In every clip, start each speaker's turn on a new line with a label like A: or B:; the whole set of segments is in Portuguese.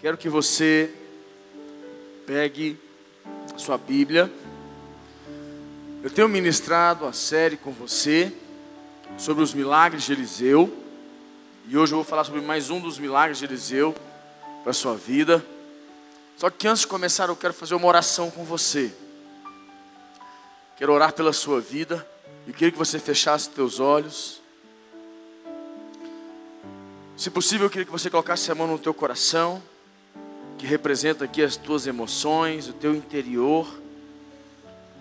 A: Quero que você pegue a sua Bíblia. Eu tenho ministrado a série com você sobre os milagres de Eliseu. E hoje eu vou falar sobre mais um dos milagres de Eliseu para a sua vida. Só que antes de começar eu quero fazer uma oração com você. Quero orar pela sua vida. E queria que você fechasse os teus olhos. Se possível, eu queria que você colocasse a mão no teu coração, que representa aqui as tuas emoções, o teu interior,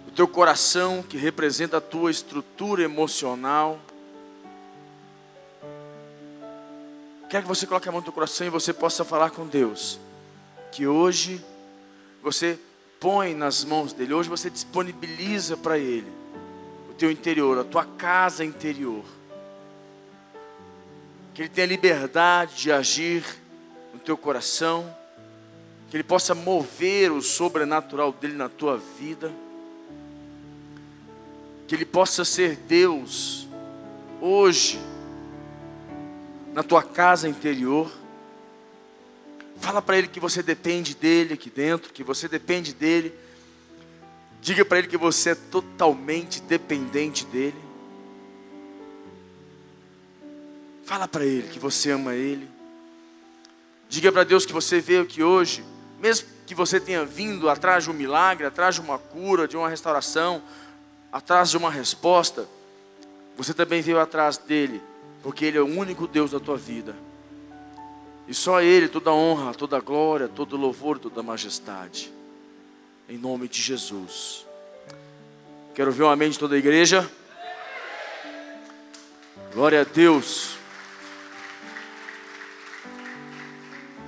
A: o teu coração, que representa a tua estrutura emocional. Quero que você coloque a mão no teu coração e você possa falar com Deus, que hoje você põe nas mãos dele, hoje você disponibiliza para ele o teu interior, a tua casa interior, que ele tenha liberdade de agir no teu coração, que ele possa mover o sobrenatural dele na tua vida, que ele possa ser Deus hoje na tua casa interior. Fala para ele que você depende dele aqui dentro, que você depende dele. Diga para ele que você é totalmente dependente dele. Fala para ele que você ama ele. Diga para Deus que você veio aqui hoje, mesmo que você tenha vindo atrás de um milagre, atrás de uma cura, de uma restauração, atrás de uma resposta, você também veio atrás dele, porque ele é o único Deus da tua vida. E só ele, toda honra, toda glória, todo louvor, toda majestade. Em nome de Jesus. Quero ouvir um amém de toda a igreja. Glória a Deus.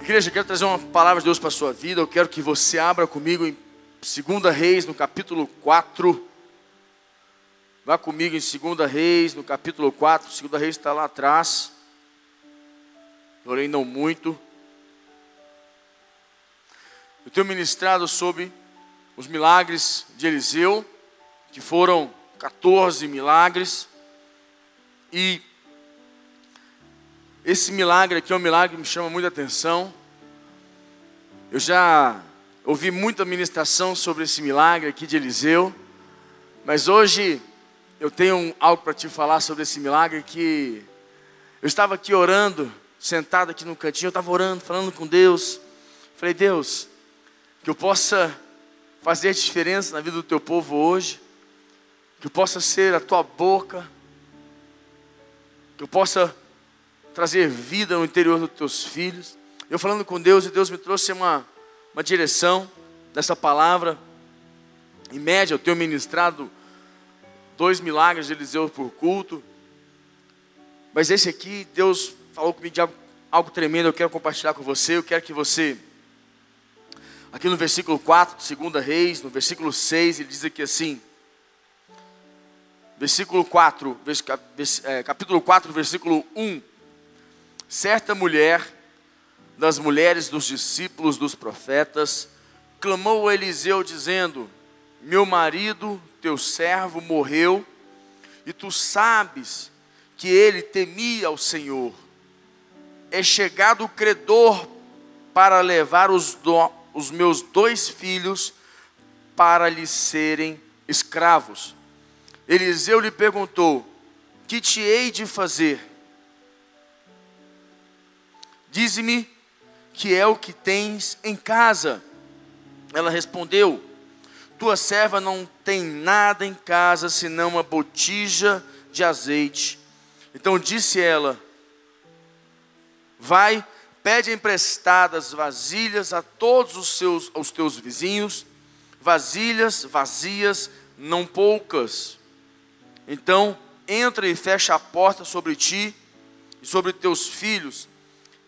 A: Igreja, eu quero trazer uma palavra de Deus para a sua vida. Eu quero que você abra comigo em 2 Reis, no capítulo 4. Vá comigo em 2 Reis, no capítulo 4. 2 Reis está lá atrás. Porém não muito. Eu tenho ministrado sobre os milagres de Eliseu, que foram 14 milagres. E esse milagre aqui é um milagre que me chama muita atenção. Eu já ouvi muita ministração sobre esse milagre aqui de Eliseu, mas hoje eu tenho algo para te falar sobre esse milagre. Que eu estava aqui orando, sentado aqui no cantinho, eu estava orando, falando com Deus. Falei, Deus, que eu possa fazer a diferença na vida do teu povo hoje, que eu possa ser a tua boca, que eu possa trazer vida no interior dos teus filhos. Eu falando com Deus, e Deus me trouxe uma direção dessa palavra. Em média, eu tenho ministrado 2 milagres de Eliseu por culto, mas esse aqui, Deus falou comigo de algo tremendo. Eu quero compartilhar com você. Eu quero que você, aqui no versículo 4 de 2 Reis, no versículo 6, ele diz aqui assim, capítulo 4, versículo 1. Certa mulher, das mulheres dos discípulos dos profetas, clamou a Eliseu dizendo: meu marido, teu servo, morreu, e tu sabes que ele temia ao Senhor. É chegado o credor para levar os meus 2 filhos para lhe serem escravos. Eliseu lhe perguntou: que te hei de fazer? Dize-me que é o que tens em casa. Ela respondeu: tua serva não tem nada em casa senão uma botija de azeite. Então disse ela: vai, pede emprestadas vasilhas a todos os teus vizinhos, vasilhas vazias, não poucas. Então entra e fecha a porta sobre ti e sobre teus filhos,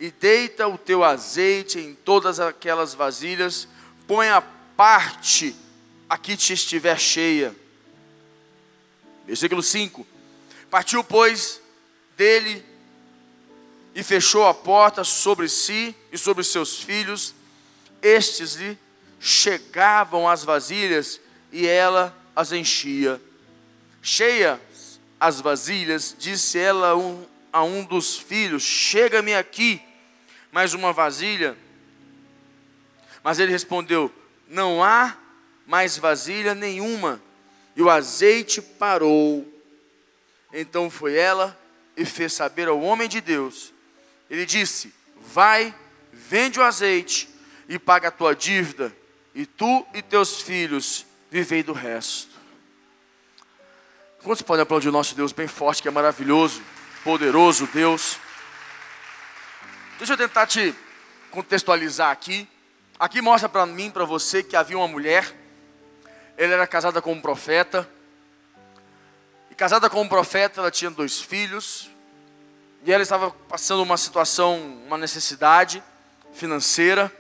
A: e deita o teu azeite em todas aquelas vasilhas, põe a parte a que te estiver cheia. Versículo 5. Partiu, pois, dele e fechou a porta sobre si e sobre seus filhos. Estes lhe chegavam as vasilhas e ela as enchia. Cheias as vasilhas, disse ela a um dos filhos: chega-me aqui mais uma vasilha. Mas ele respondeu: não há mais vasilha nenhuma. E o azeite parou. Então foi ela e fez saber ao homem de Deus. Ele disse: vai, vende o azeite e paga a tua dívida, e tu e teus filhos vivei do resto. Quantos podem aplaudir o nosso Deus bem forte, que é maravilhoso, poderoso Deus? Deixa eu tentar te contextualizar aqui. Aqui mostra para mim, para você, que havia uma mulher. Ela era casada com um profeta. E casada com um profeta, ela tinha 2 filhos. E ela estava passando uma situação, uma necessidade financeira,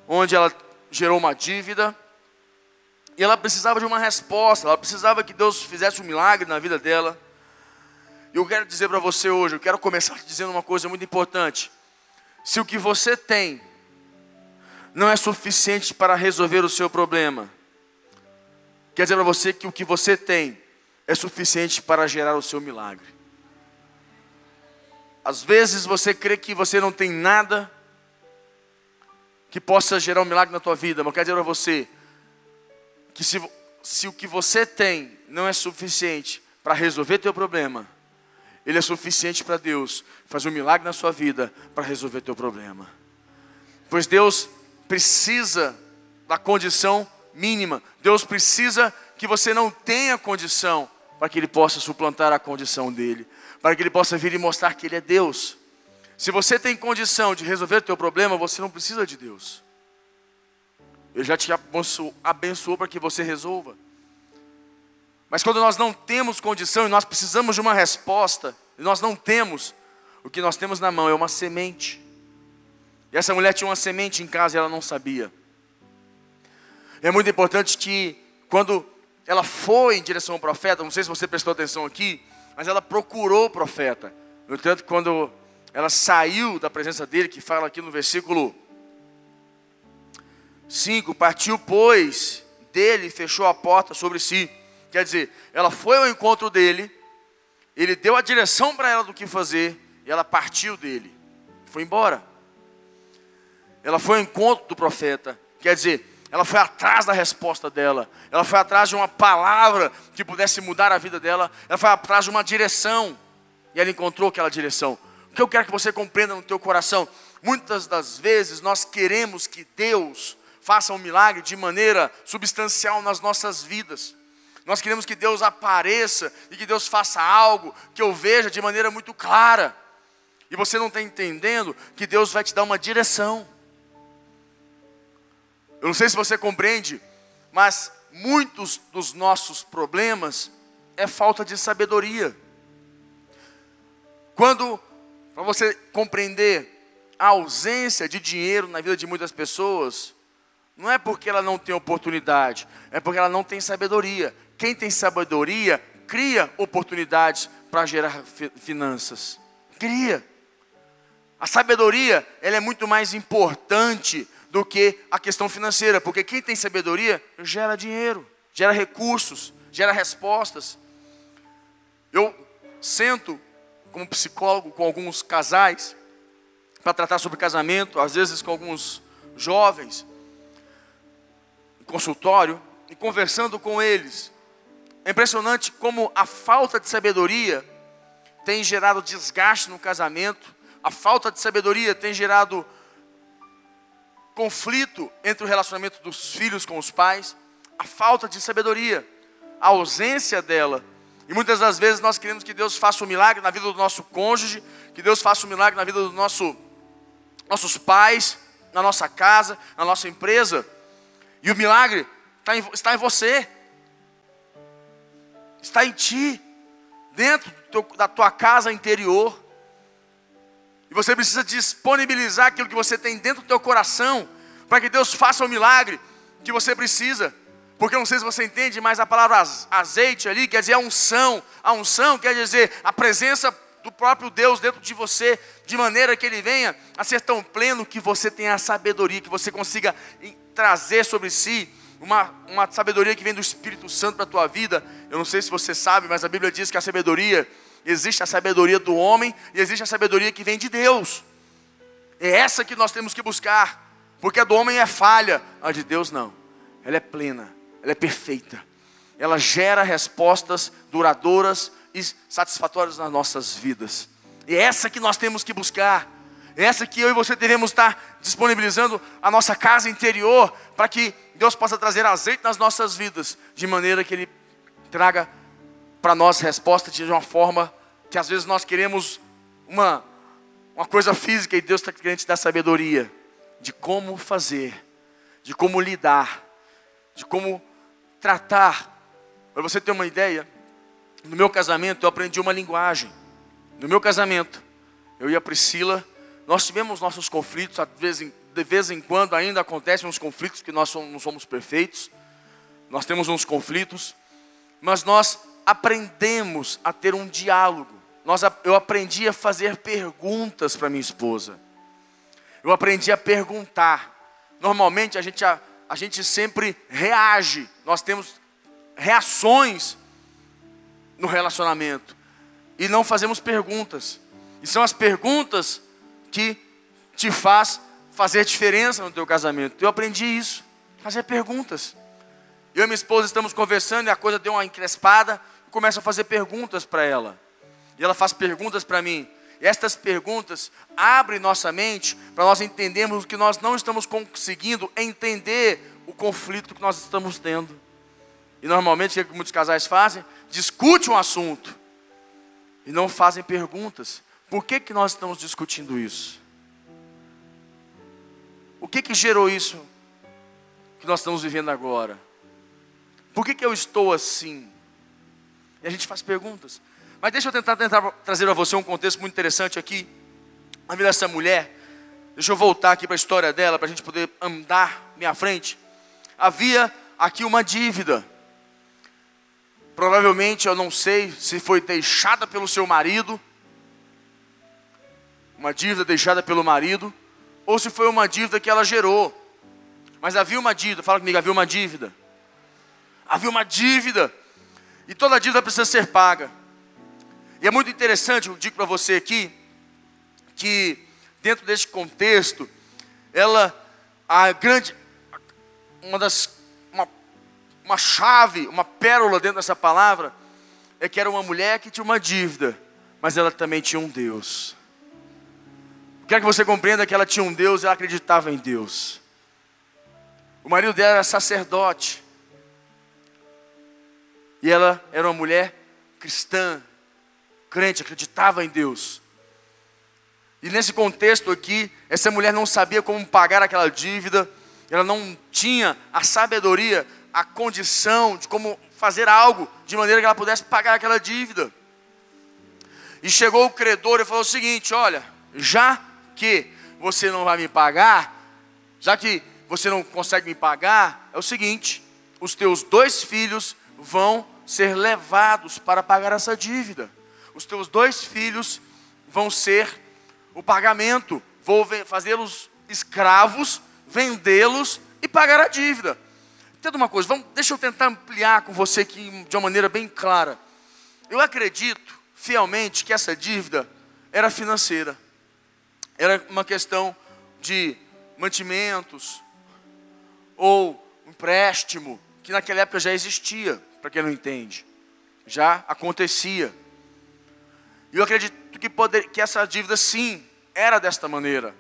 A: onde ela gerou uma dívida. E ela precisava de uma resposta. Ela precisava que Deus fizesse um milagre na vida dela. E eu quero dizer para você hoje, eu quero começar te dizendo uma coisa muito importante. Se o que você tem não é suficiente para resolver o seu problema, quer dizer para você que o que você tem é suficiente para gerar o seu milagre. Às vezes você crê que você não tem nada que possa gerar um milagre na tua vida, mas eu quero dizer para você que se o que você tem não é suficiente para resolver teu problema, ele é suficiente para Deus fazer um milagre na sua vida para resolver teu problema. Pois Deus precisa da condição mínima. Deus precisa que você não tenha condição para que Ele possa suplantar a condição dEle, para que Ele possa vir e mostrar que Ele é Deus. Se você tem condição de resolver o teu problema, você não precisa de Deus. Ele já te abençoou para que você resolva. Mas quando nós não temos condição e nós precisamos de uma resposta, e nós não temos, o que nós temos na mão é uma semente. E essa mulher tinha uma semente em casa e ela não sabia. É muito importante que quando ela foi em direção ao profeta, não sei se você prestou atenção aqui, mas ela procurou o profeta. No entanto, quando ela saiu da presença dele, que fala aqui no versículo 5, partiu pois dele e fechou a porta sobre si. Quer dizer, ela foi ao encontro dele, ele deu a direção para ela do que fazer, e ela partiu dele, foi embora. Ela foi ao encontro do profeta, quer dizer, ela foi atrás da resposta dela, ela foi atrás de uma palavra que pudesse mudar a vida dela, ela foi atrás de uma direção, e ela encontrou aquela direção. O que eu quero que você compreenda no teu coração, muitas das vezes nós queremos que Deus faça um milagre de maneira substancial nas nossas vidas. Nós queremos que Deus apareça e que Deus faça algo que eu veja de maneira muito clara. E você não está entendendo que Deus vai te dar uma direção. Eu não sei se você compreende, mas muitos dos nossos problemas é falta de sabedoria. Quando, para você compreender a ausência de dinheiro na vida de muitas pessoas, não é porque ela não tem oportunidade, é porque ela não tem sabedoria. Quem tem sabedoria, cria oportunidades para gerar finanças. Cria. A sabedoria, ela é muito mais importante do que a questão financeira. Porque quem tem sabedoria, gera dinheiro, gera recursos, gera respostas. Eu sento como psicólogo com alguns casais, para tratar sobre casamento, às vezes com alguns jovens, em consultório, e conversando com eles. É impressionante como a falta de sabedoria tem gerado desgaste no casamento, a falta de sabedoria tem gerado conflito entre o relacionamento dos filhos com os pais, a falta de sabedoria, a ausência dela. E muitas das vezes nós queremos que Deus faça um milagre na vida do nosso cônjuge, que Deus faça um milagre na vida dos nossos pais, na nossa casa, na nossa empresa. E o milagre está em você, está em ti, dentro da tua casa interior. E você precisa disponibilizar aquilo que você tem dentro do teu coração, para que Deus faça o milagre que você precisa. Porque eu não sei se você entende, mas a palavra azeite ali quer dizer a unção. A unção quer dizer a presença do próprio Deus dentro de você, de maneira que Ele venha a ser tão pleno que você tenha a sabedoria, que você consiga trazer sobre si uma sabedoria que vem do Espírito Santo para a tua vida. Eu não sei se você sabe, mas a Bíblia diz que a sabedoria, existe a sabedoria do homem e existe a sabedoria que vem de Deus. É essa que nós temos que buscar, Porque a do homem é falha, a de Deus não. Ela é plena, ela é perfeita. Ela gera respostas duradouras e satisfatórias nas nossas vidas. E é essa que nós temos que buscar. É essa que eu e você devemos estar disponibilizando a nossa casa interior, para que Deus possa trazer azeite nas nossas vidas, de maneira que Ele traga para nós resposta de uma forma que às vezes nós queremos uma coisa física, e Deus está querendo te dar sabedoria de como fazer, de como lidar, de como tratar. Para você ter uma ideia, no meu casamento eu aprendi uma linguagem. No meu casamento, eu e a Priscila, nós tivemos nossos conflitos, de vez em quando ainda acontecem uns conflitos, que nós não somos perfeitos, nós temos uns conflitos, mas nós aprendemos a ter um diálogo. Eu aprendi a fazer perguntas para minha esposa. Eu aprendi a perguntar. Normalmente a gente sempre reage. Nós temos reações no relacionamento e não fazemos perguntas. E são as perguntas que te faz fazer diferença no teu casamento. Eu aprendi isso, fazer perguntas. Eu e minha esposa estamos conversando e a coisa deu uma encrespada. Eu começo a fazer perguntas para ela. E ela faz perguntas para mim. E estas perguntas abrem nossa mente para nós entendermos que nós não estamos conseguindo entender o conflito que nós estamos tendo. E normalmente o que muitos casais fazem? Discutem um assunto e não fazem perguntas. Por que nós estamos discutindo isso? O que gerou isso que nós estamos vivendo agora? Por que eu estou assim? E a gente faz perguntas. Mas deixa eu tentar trazer para você um contexto muito interessante aqui, na vida dessa mulher. Deixa eu voltar aqui para a história dela, para a gente poder andar minha frente. Havia aqui uma dívida. Provavelmente, eu não sei se foi deixada pelo seu marido, uma dívida deixada pelo marido, ou se foi uma dívida que ela gerou. Mas havia uma dívida, fala comigo, havia uma dívida. Havia uma dívida, e toda dívida precisa ser paga. E é muito interessante, eu digo para você aqui, que dentro deste contexto, uma chave, uma pérola dentro dessa palavra, é que era uma mulher que tinha uma dívida, mas ela também tinha um Deus. Quero que você compreenda que ela tinha um Deus e ela acreditava em Deus. O marido dela era sacerdote. E ela era uma mulher cristã, crente, acreditava em Deus. E nesse contexto aqui, essa mulher não sabia como pagar aquela dívida. Ela não tinha a sabedoria, a condição de como fazer algo de maneira que ela pudesse pagar aquela dívida. E chegou o credor e falou o seguinte: olha, já que você não vai me pagar, já que você não consegue me pagar, é o seguinte: os teus 2 filhos vão ser levados para pagar essa dívida. Os teus 2 filhos vão ser o pagamento. Vou fazê-los escravos, vendê-los e pagar a dívida. Entenda uma coisa, deixa eu tentar ampliar com você aqui de uma maneira bem clara. Eu acredito fielmente que essa dívida era financeira. Era uma questão de mantimentos ou empréstimo, que naquela época já existia, para quem não entende. Já acontecia. E eu acredito que essa dívida sim, era desta maneira.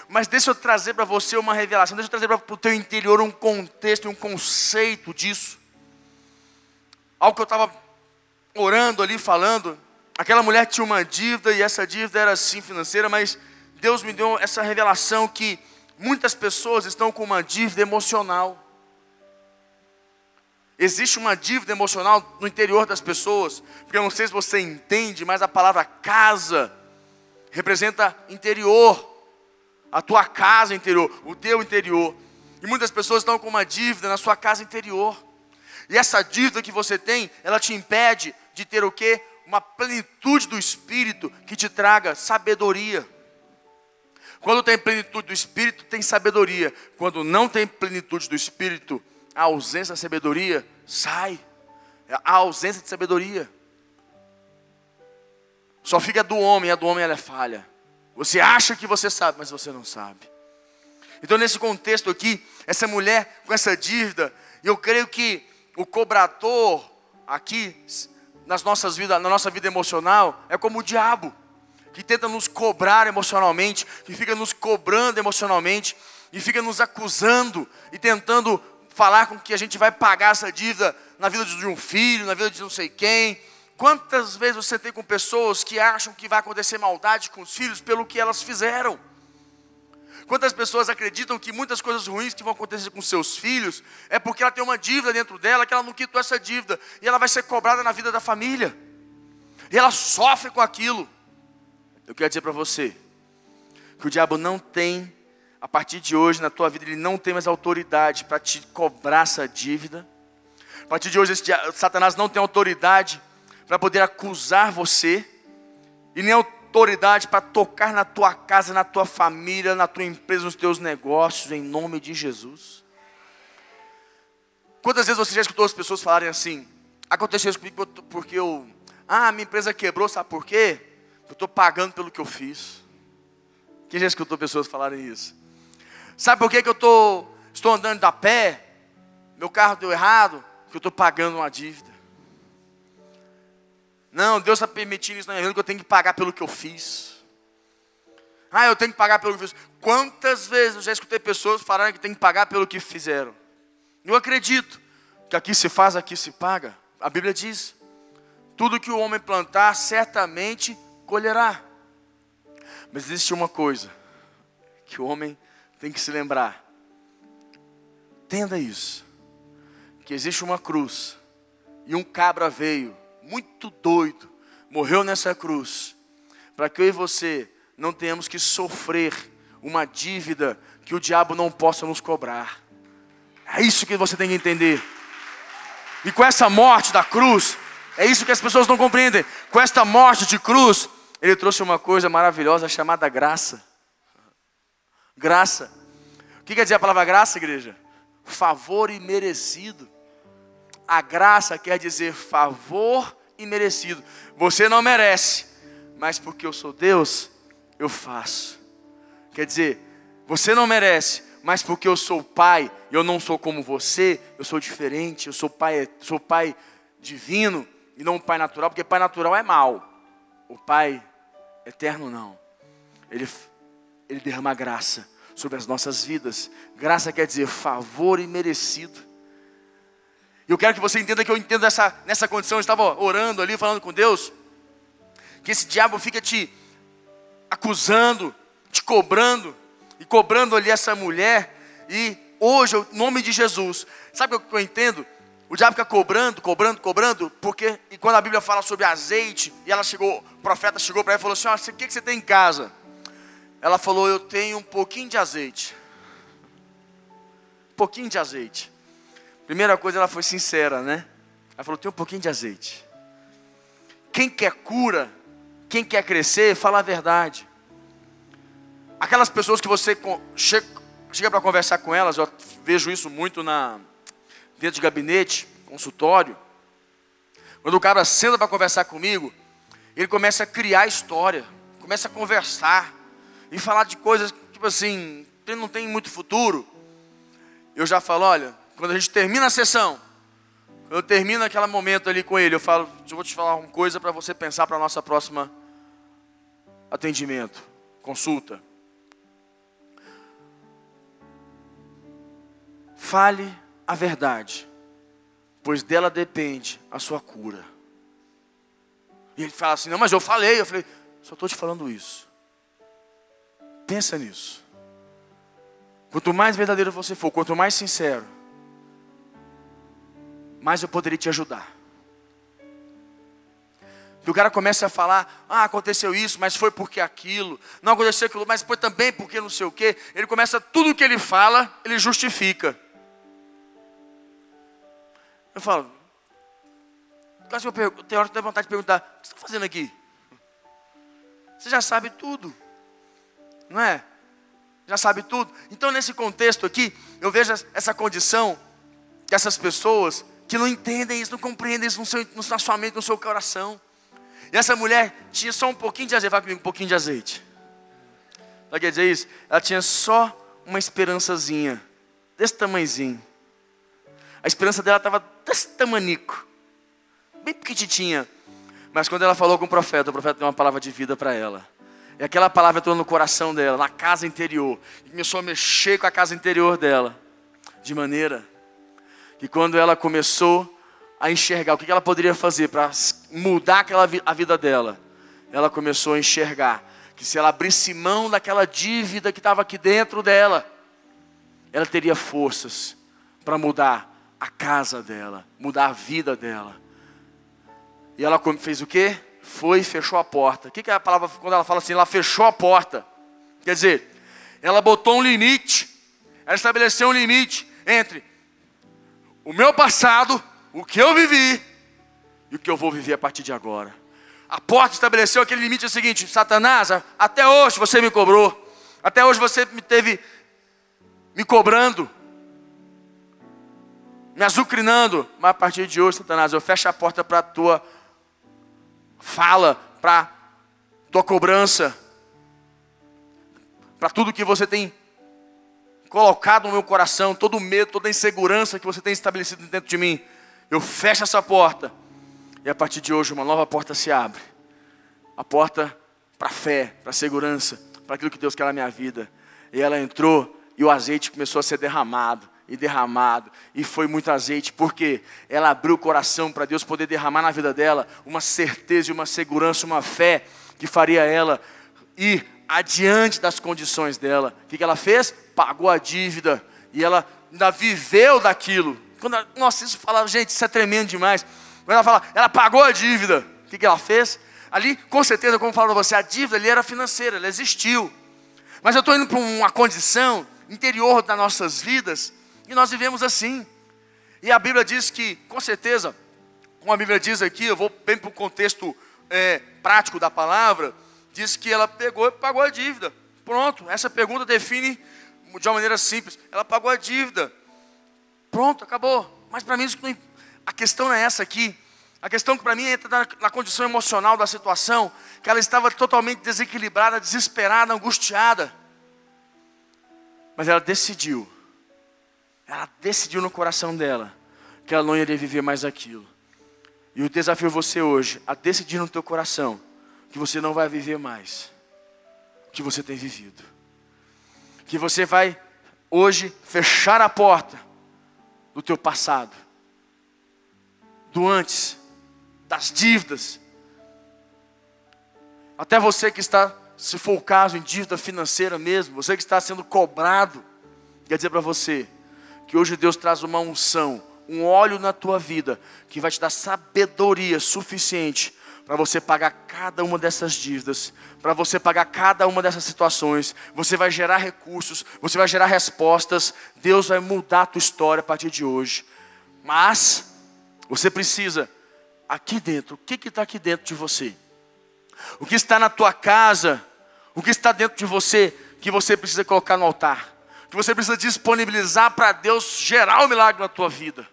A: Mas deixa eu trazer para você uma revelação, deixa eu trazer para o teu interior um contexto, um conceito disso. Algo que eu estava orando ali, falando. Aquela mulher tinha uma dívida e essa dívida era sim financeira, mas Deus me deu essa revelação que muitas pessoas estão com uma dívida emocional. Existe uma dívida emocional no interior das pessoas, porque eu não sei se você entende, mas a palavra casa representa interior, a tua casa interior, o teu interior. E muitas pessoas estão com uma dívida na sua casa interior. E essa dívida que você tem, ela te impede de ter o quê? Uma plenitude do Espírito que te traga sabedoria. Quando tem plenitude do Espírito, tem sabedoria. Quando não tem plenitude do Espírito, a ausência da sabedoria sai. A ausência de sabedoria. Só fica do homem, e a do homem ela é falha. Você acha que você sabe, mas você não sabe. Então nesse contexto aqui, essa mulher com essa dívida, eu creio que o cobrador aqui, na nossa vida emocional, é como o diabo, que tenta nos cobrar emocionalmente, que fica nos cobrando emocionalmente, e fica nos acusando, e tentando falar com que a gente vai pagar essa dívida na vida de um filho, na vida de não sei quem. Quantas vezes você tem com pessoas que acham que vai acontecer maldade com os filhos pelo que elas fizeram? Quantas pessoas acreditam que muitas coisas ruins que vão acontecer com seus filhos é porque ela tem uma dívida dentro dela, que ela não quitou essa dívida, e ela vai ser cobrada na vida da família, e ela sofre com aquilo. Eu quero dizer para você, que o diabo não tem, a partir de hoje na tua vida, ele não tem mais autoridade para te cobrar essa dívida. A partir de hoje, Satanás não tem autoridade para poder acusar você, e nem autoridade para tocar na tua casa, na tua família, na tua empresa, nos teus negócios, em nome de Jesus. Quantas vezes você já escutou as pessoas falarem assim: aconteceu isso comigo porque minha empresa quebrou, sabe por quê? Eu estou pagando pelo que eu fiz. Quem já escutou pessoas falarem isso? Sabe por que eu estou andando a pé? Meu carro deu errado, porque eu estou pagando uma dívida. Não, Deus está permitindo isso na minha vida, que eu tenho que pagar pelo que eu fiz. Eu tenho que pagar pelo que eu fiz. Quantas vezes eu já escutei pessoas falarem que tem que pagar pelo que fizeram? Eu acredito que aqui se faz, aqui se paga. A Bíblia diz: tudo que o homem plantar, certamente colherá. Mas existe uma coisa que o homem tem que se lembrar. Entenda isso: que existe uma cruz, e um cabra veio, muito doido, morreu nessa cruz, para que eu e você não tenhamos que sofrer uma dívida que o diabo não possa nos cobrar. É isso que você tem que entender. E com essa morte da cruz, é isso que as pessoas não compreendem. Com esta morte de cruz, ele trouxe uma coisa maravilhosa chamada graça. Graça. O que quer dizer a palavra graça, igreja? Favor imerecido. A graça quer dizer favor imerecido. Você não merece, mas porque eu sou Deus, eu faço. Quer dizer, você não merece, mas porque eu sou pai, eu não sou como você, eu sou diferente, eu sou pai divino e não um pai natural, porque pai natural é mau. O pai eterno não. Ele derrama graça sobre as nossas vidas. Graça quer dizer favor imerecido. E eu quero que você entenda que eu entendo nessa condição. Eu estava orando ali, falando com Deus, que esse diabo fica te acusando, te cobrando, e cobrando ali essa mulher. E hoje, em nome de Jesus, sabe o que eu entendo? O diabo fica cobrando, porque, e quando a Bíblia fala sobre azeite, e o profeta chegou para ela e falou assim: o que você tem em casa? Ela falou: eu tenho um pouquinho de azeite. Um pouquinho de azeite. Primeira coisa, ela foi sincera, né? Ela falou: tem um pouquinho de azeite. Quem quer cura, quem quer crescer, fala a verdade. Aquelas pessoas que você chega para conversar com elas, eu vejo isso muito dentro de gabinete, consultório. Quando o cara senta para conversar comigo, ele começa a criar história, começa a conversar e falar de coisas tipo assim, não tem muito futuro. Eu já falo: olha, quando a gente termina a sessão, quando eu termino aquele momento ali com ele, eu falo: eu vou te falar uma coisa para você pensar para a nossa próxima atendimento, consulta. Fale a verdade, pois dela depende a sua cura. E ele fala assim: não, mas eu falei. Eu falei: só estou te falando isso. Pensa nisso. Quanto mais verdadeiro você for, quanto mais sincero, mais eu poderia te ajudar. E o cara começa a falar: aconteceu isso, mas foi porque aquilo. Não aconteceu aquilo, mas foi também porque não sei o quê. Ele começa, tudo que ele fala, ele justifica. Eu falo, tem hora que eu tenho vontade de perguntar: o que você está fazendo aqui? Você já sabe tudo, não é? Já sabe tudo. Então nesse contexto aqui, eu vejo essa condição, dessas pessoas que não entendem isso, não compreendem isso na sua mente, no seu coração. E essa mulher tinha só um pouquinho de azeite. Fala comigo: um pouquinho de azeite. Sabe o que quer dizer isso? Ela tinha só uma esperançazinha, desse tamanhozinho. A esperança dela estava desse tamanico, bem pequititinha. Mas quando ela falou com o profeta deu uma palavra de vida para ela. E aquela palavra entrou no coração dela, na casa interior. E começou a mexer com a casa interior dela. De maneira que quando ela começou a enxergar o que ela poderia fazer para mudar a vida dela, ela começou a enxergar que se ela abrisse mão daquela dívida que estava aqui dentro dela, ela teria forças para mudar a casa dela, mudar a vida dela. E ela fez o quê? Foi e fechou a porta. O que é a palavra quando ela fala assim? Ela fechou a porta. Quer dizer, ela botou um limite. Ela estabeleceu um limite entre o meu passado, o que eu vivi e o que eu vou viver a partir de agora. A porta estabeleceu aquele limite, é o seguinte: Satanás, até hoje você me cobrou. Até hoje você me teve me cobrando, me azucrinando. Mas a partir de hoje, Satanás, eu fecho a porta para a tua fala, para tua cobrança, para tudo que você tem colocado no meu coração, todo o medo, toda a insegurança que você tem estabelecido dentro de mim. Eu fecho essa porta. E a partir de hoje uma nova porta se abre. A porta para a fé, para a segurança, para aquilo que Deus quer na minha vida. E ela entrou e o azeite começou a ser derramado. E derramado, e foi muito azeite, porque ela abriu o coração para Deus poder derramar na vida dela uma certeza e uma segurança, uma fé que faria ela ir adiante das condições dela. O que ela fez? Pagou a dívida, e ela ainda viveu daquilo. Nossa, isso fala, gente, isso é tremendo demais. Quando ela fala, ela pagou a dívida, o que ela fez? Ali, com certeza, como eu falo para você, a dívida ali era financeira, ela existiu. Mas eu estou indo para uma condição interior das nossas vidas, e nós vivemos assim. E a Bíblia diz que, com certeza, como a Bíblia diz aqui, eu vou bem para o contexto prático da palavra, diz que ela pegou e pagou a dívida. Pronto, essa pergunta define de uma maneira simples. Ela pagou a dívida. Pronto, acabou. Mas para mim, isso não, a questão não é essa aqui. A questão que para mim entra na condição emocional da situação, que ela estava totalmente desequilibrada, desesperada, angustiada. Mas ela decidiu no coração dela que ela não iria viver mais aquilo. E o desafio é você hoje, a decidir no teu coração que você não vai viver mais o que você tem vivido. Que você vai hoje fechar a porta do teu passado, do antes, das dívidas. Até você que está, se for o caso, em dívida financeira mesmo, você que está sendo cobrado, quer dizer para você que hoje Deus traz uma unção, um óleo na tua vida, que vai te dar sabedoria suficiente para você pagar cada uma dessas dívidas, para você pagar cada uma dessas situações. Você vai gerar recursos, você vai gerar respostas. Deus vai mudar a tua história a partir de hoje. Mas você precisa, aqui dentro, o que está aqui dentro de você? O que está na tua casa? O que está dentro de você que você precisa colocar no altar? Que você precisa disponibilizar para Deus gerar o milagre na tua vida?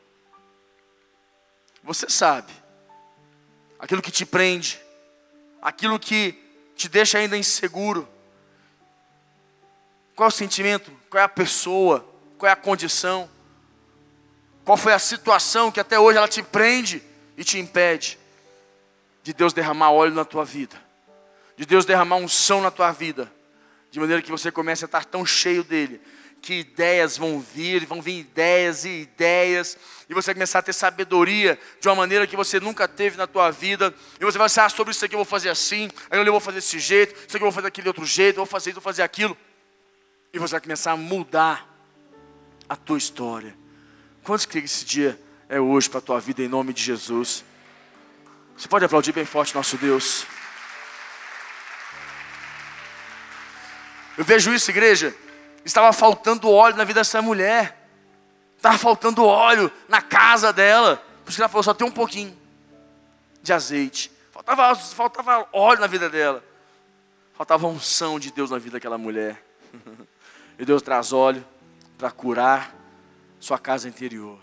A: Você sabe. Aquilo que te prende, aquilo que te deixa ainda inseguro. Qual é o sentimento? Qual é a pessoa? Qual é a condição? Qual foi a situação que até hoje ela te prende e te impede de Deus derramar óleo na tua vida, de Deus derramar unção na tua vida, de maneira que você comece a estar tão cheio dele, que ideias vão vir ideias e ideias, e você vai começar a ter sabedoria de uma maneira que você nunca teve na tua vida, e você vai pensar, sobre isso aqui eu vou fazer assim, aí eu vou fazer desse jeito, isso aqui eu vou fazer daquele outro jeito, eu vou fazer isso, vou fazer aquilo, e você vai começar a mudar a tua história. Quantos creem que esse dia é hoje para a tua vida, em nome de Jesus? Você pode aplaudir bem forte nosso Deus. Eu vejo isso, igreja. Estava faltando óleo na vida dessa mulher. Estava faltando óleo na casa dela. Por isso que ela falou, só tem um pouquinho de azeite. Faltava óleo na vida dela. Faltava unção de Deus na vida daquela mulher. E Deus traz óleo para curar sua casa interior.